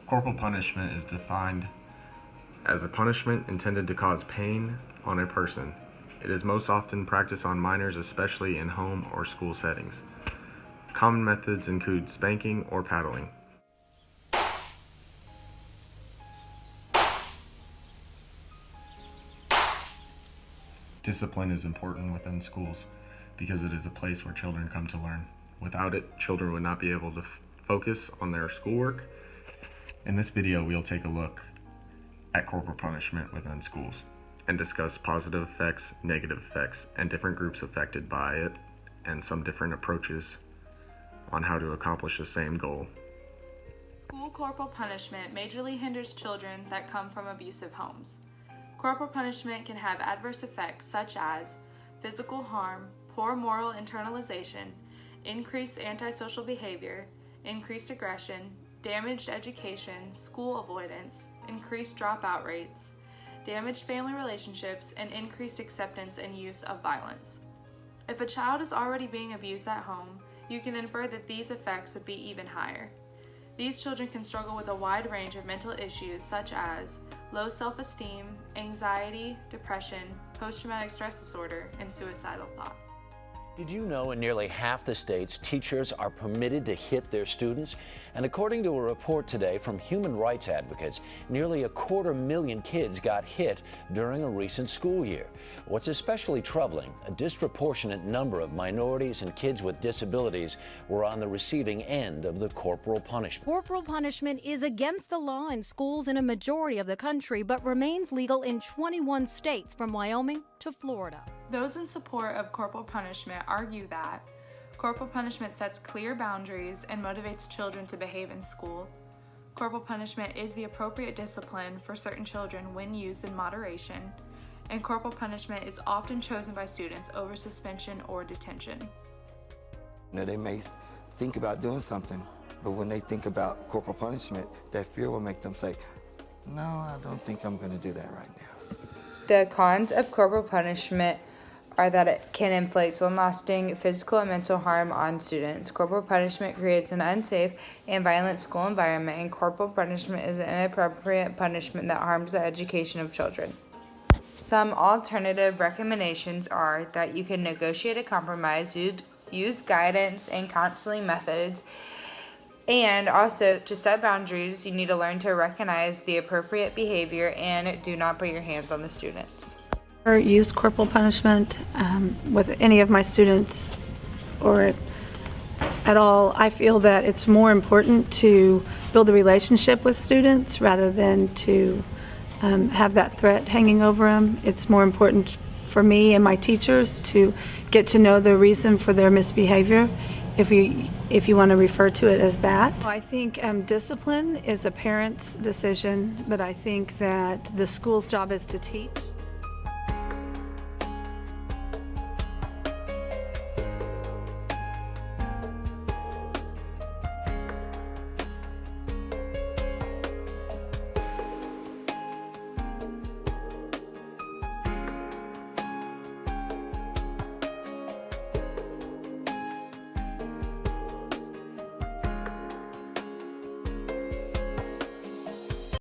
Corporal punishment is defined as a punishment intended to cause pain on a person. It is most often practiced on minors, especially in home or school settings. Common methods include spanking or paddling. Discipline is important within schools because it is a place where children come to learn. Without it, children would not be able to focus on their schoolwork. In this video, we'll take a look at corporal punishment within schools and discuss positive effects, negative effects, and different groups affected by it, and some different approaches on how to accomplish the same goal. School corporal punishment majorly hinders children that come from abusive homes. Corporal punishment can have adverse effects such as physical harm, poor moral internalization, increased antisocial behavior, increased aggression, damaged education, school avoidance, increased dropout rates, damaged family relationships, and increased acceptance and use of violence. If a child is already being abused at home, you can infer that these effects would be even higher. These children can struggle with a wide range of mental issues such as low self-esteem, anxiety, depression, post-traumatic stress disorder, and suicidal thoughts. Did you know in nearly half the states, teachers are permitted to hit their students? And according to a report today from human rights advocates, nearly 250,000 kids got hit during a recent school year. What's especially troubling, a disproportionate number of minorities and kids with disabilities were on the receiving end of the corporal punishment. Corporal punishment is against the law in schools in a majority of the country, but remains legal in 21 states from Wyoming to Florida. Those in support of corporal punishment argue that corporal punishment sets clear boundaries and motivates children to behave in school. Corporal punishment is the appropriate discipline for certain children when used in moderation, and corporal punishment is often chosen by students over suspension or detention. You know, they may think about doing something, but when they think about corporal punishment, that fear will make them say, no, I don't think I'm going to do that right now. The cons of corporal punishment are that it can inflict long-lasting physical and mental harm on students. Corporal punishment creates an unsafe and violent school environment, and corporal punishment is an inappropriate punishment that harms the education of children. Some alternative recommendations are that you can negotiate a compromise, use guidance and counseling methods, and also to set boundaries, you need to learn to recognize the appropriate behavior and do not put your hands on the students. Or used corporal punishment with any of my students or at all. I feel that it's more important to build a relationship with students rather than to have that threat hanging over them. It's more important for me and my teachers to get to know the reason for their misbehavior, if you want to refer to it as that. I think discipline is a parent's decision, but I think that the school's job is to teach.